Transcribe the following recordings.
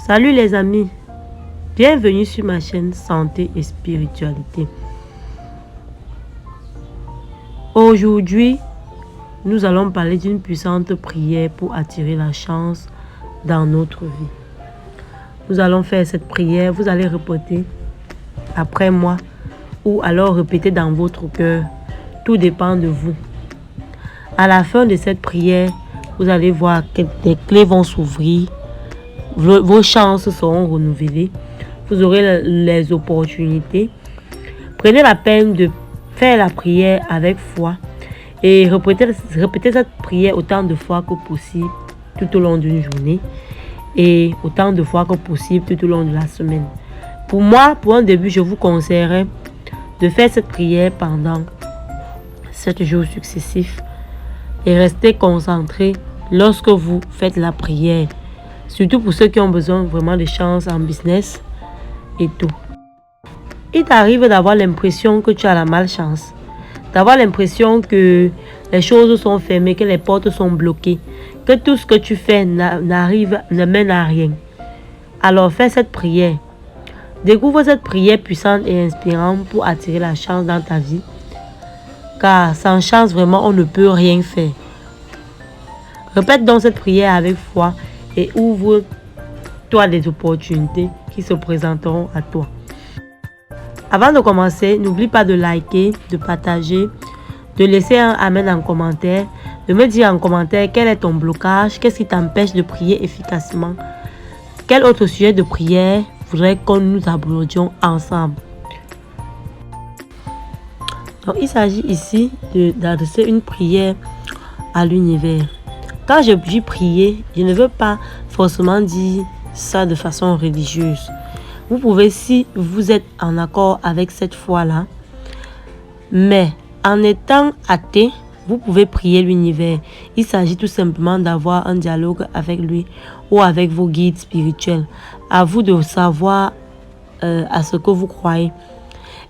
Salut les amis, bienvenue sur ma chaîne Santé et Spiritualité. Aujourd'hui, nous allons parler d'une puissante prière pour attirer la chance dans notre vie. Nous allons faire cette prière, vous allez répéter après moi ou alors répéter dans votre cœur. Tout dépend de vous. À la fin de cette prière, vous allez voir que des clés vont s'ouvrir. Vos chances seront renouvelées. Vous aurez les opportunités. Prenez la peine de faire la prière avec foi et répétez cette prière autant de fois que possible tout au long d'une journée et autant de fois que possible tout au long de la semaine. Pour moi, pour un début, je vous conseillerais de faire cette prière pendant 7 jours successifs et restez concentré lorsque vous faites la prière. Surtout pour ceux qui ont besoin vraiment de chance en business et tout. Il t'arrive d'avoir l'impression que tu as la malchance. D'avoir l'impression que les choses sont fermées, que les portes sont bloquées. Que tout ce que tu fais ne mène à rien. Alors fais cette prière. Découvre cette prière puissante et inspirante pour attirer la chance dans ta vie. Car sans chance, vraiment, on ne peut rien faire. Répète donc cette prière avec foi et ouvre-toi des opportunités qui se présenteront à toi. Avant de commencer, n'oublie pas de liker, de partager, de laisser un amen en commentaire, de me dire en commentaire quel est ton blocage, qu'est-ce qui t'empêche de prier efficacement, quel autre sujet de prière voudrais que nous abordions ensemble. Donc, il s'agit ici d'adresser une prière à l'univers. Quand je dis prier, je ne veux pas forcément dire ça de façon religieuse. Vous pouvez, si vous êtes en accord avec cette foi-là, mais en étant athée, vous pouvez prier l'univers. Il s'agit tout simplement d'avoir un dialogue avec lui ou avec vos guides spirituels. À vous de savoir à ce que vous croyez.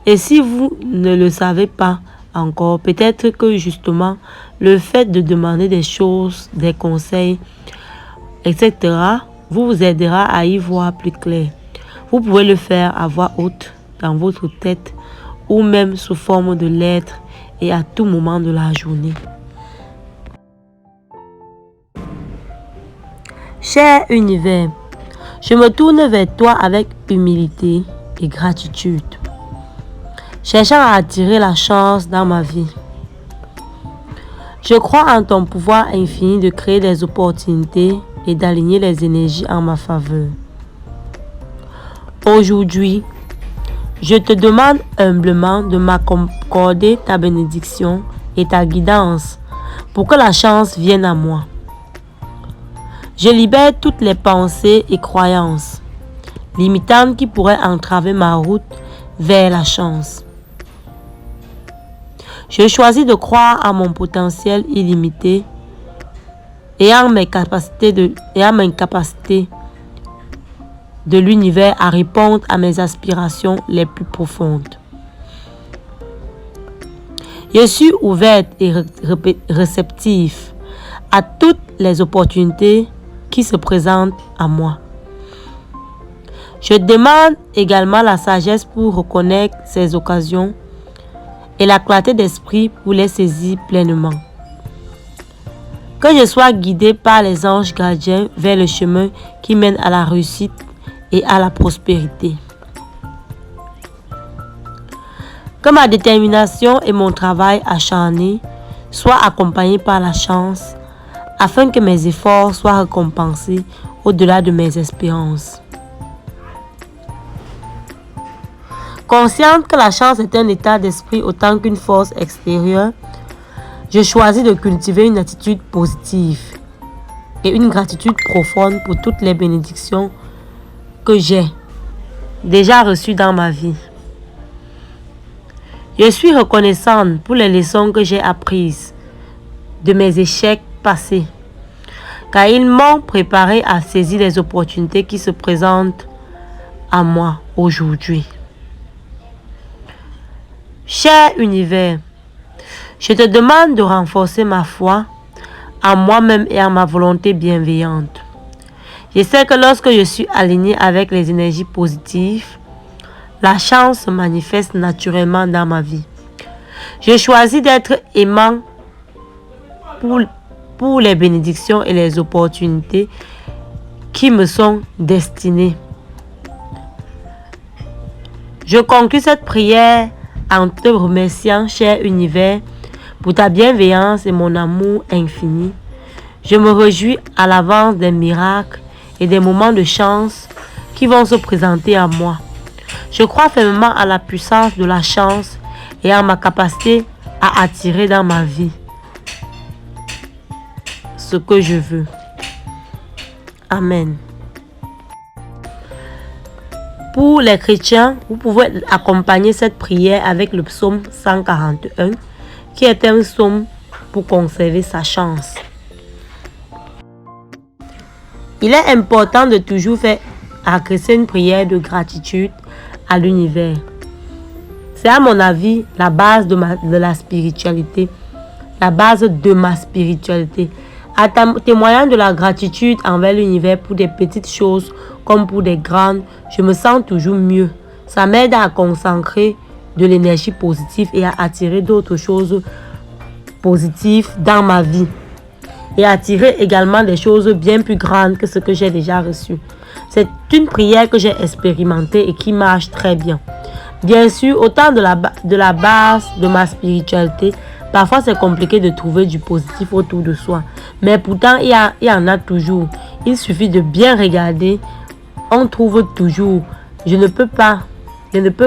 Et si vous ne le savez pas encore, peut-être que justement le fait de demander des choses, des conseils, etc., vous aidera à y voir plus clair. Vous pouvez le faire à voix haute dans votre tête ou même sous forme de lettres et à tout moment de la journée. Cher univers, je me tourne vers toi avec humilité et gratitude, cherchant à attirer la chance dans ma vie. Je crois en ton pouvoir infini de créer des opportunités et d'aligner les énergies en ma faveur. Aujourd'hui, je te demande humblement de m'accorder ta bénédiction et ta guidance pour que la chance vienne à moi. Je libère toutes les pensées et croyances limitantes qui pourraient entraver ma route vers la chance. Je choisis de croire à mon potentiel illimité et à mes capacités de l'univers à répondre à mes aspirations les plus profondes. Je suis ouverte et réceptive à toutes les opportunités qui se présentent à moi. Je demande également la sagesse pour reconnaître ces occasions et la clarté d'esprit pour les saisir pleinement. Que je sois guidée par les anges gardiens vers le chemin qui mène à la réussite et à la prospérité. Que ma détermination et mon travail acharné soient accompagnés par la chance afin que mes efforts soient récompensés au-delà de mes espérances. Consciente que la chance est un état d'esprit autant qu'une force extérieure, je choisis de cultiver une attitude positive et une gratitude profonde pour toutes les bénédictions que j'ai déjà reçues dans ma vie. Je suis reconnaissante pour les leçons que j'ai apprises de mes échecs passés, car ils m'ont préparé à saisir les opportunités qui se présentent à moi aujourd'hui. Cher univers, je te demande de renforcer ma foi en moi-même et en ma volonté bienveillante. Je sais que lorsque je suis alignée avec les énergies positives, la chance se manifeste naturellement dans ma vie. Je choisis d'être aimant pour les bénédictions et les opportunités qui me sont destinées. Je conclue cette prière en te remerciant, cher univers, pour ta bienveillance et mon amour infini. Je me réjouis à l'avance des miracles et des moments de chance qui vont se présenter à moi. Je crois fermement à la puissance de la chance et à ma capacité à attirer dans ma vie ce que je veux. Amen. Pour les chrétiens, vous pouvez accompagner cette prière avec le psaume 141, qui est un psaume pour conserver sa chance. Il est important de toujours faire agresser une prière de gratitude à l'univers. C'est à mon avis la base de la spiritualité, la base de ma spiritualité. En témoignant de la gratitude envers l'univers pour des petites choses comme pour des grandes, je me sens toujours mieux. Ça m'aide à concentrer de l'énergie positive et à attirer d'autres choses positives dans ma vie. Et attirer également des choses bien plus grandes que ce que j'ai déjà reçu. C'est une prière que j'ai expérimentée et qui marche très bien. Bien sûr, autant de la base de ma spiritualité, parfois c'est compliqué de trouver du positif autour de soi. Mais pourtant, il y en a toujours. Il suffit de bien regarder. On trouve toujours. Je ne peux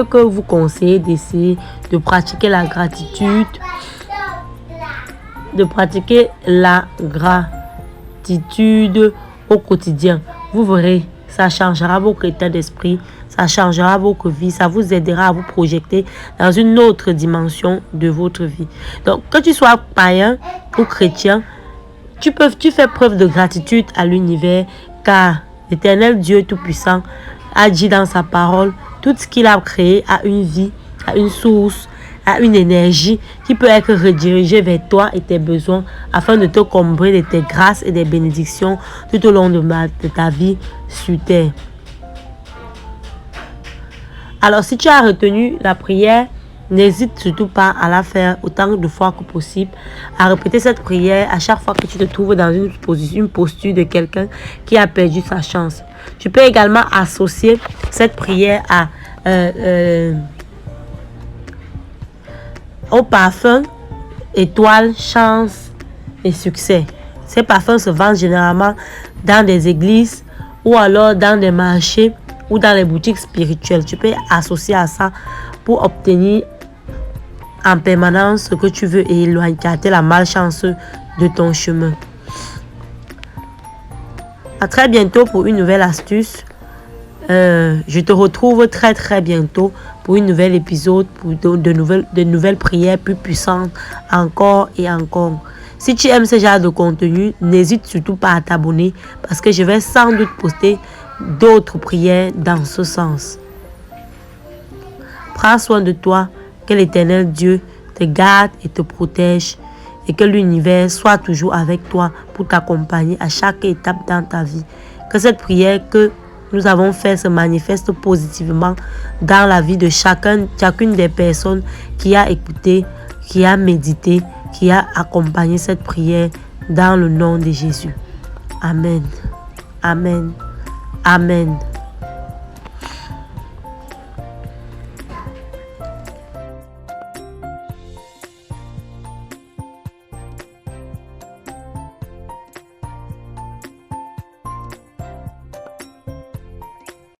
que vous conseiller d'essayer de pratiquer la gratitude. De pratiquer la gratitude au quotidien. Vous verrez, ça changera votre état d'esprit, ça changera votre vie, ça vous aidera à vous projeter dans une autre dimension de votre vie. Donc, que tu sois païen ou chrétien, tu fais preuve de gratitude à l'univers, car l'Éternel Dieu Tout-Puissant a dit dans sa parole, tout ce qu'il a créé a une vie, a une source, a une énergie qui peut être redirigée vers toi et tes besoins afin de te combler de tes grâces et des bénédictions tout au long de ta vie sur terre. Alors, si tu as retenu la prière, n'hésite surtout pas à la faire autant de fois que possible, à répéter cette prière à chaque fois que tu te trouves dans une posture de quelqu'un qui a perdu sa chance. Tu peux également associer cette prière au parfum étoile, chance et succès. Ces parfums se vendent généralement dans des églises ou alors dans des marchés ou dans les boutiques spirituelles. Tu peux associer à ça pour obtenir en permanence ce que tu veux et écarter la malchance de ton chemin. À très bientôt pour une nouvelle astuce. Je te retrouve très bientôt pour une nouvelle épisode, pour de nouvelles prières plus puissantes encore et encore. Si tu aimes ce genre de contenu, n'hésite surtout pas à t'abonner parce que je vais sans doute poster d'autres prières dans ce sens. Prends soin de toi, que l'Éternel Dieu te garde et te protège et que l'univers soit toujours avec toi pour t'accompagner à chaque étape dans ta vie. Que cette prière que nous avons fait se manifeste positivement dans la vie de chacune des personnes qui a écouté, qui a médité, qui a accompagné cette prière dans le nom de Jésus. Amen. Amen. Amen.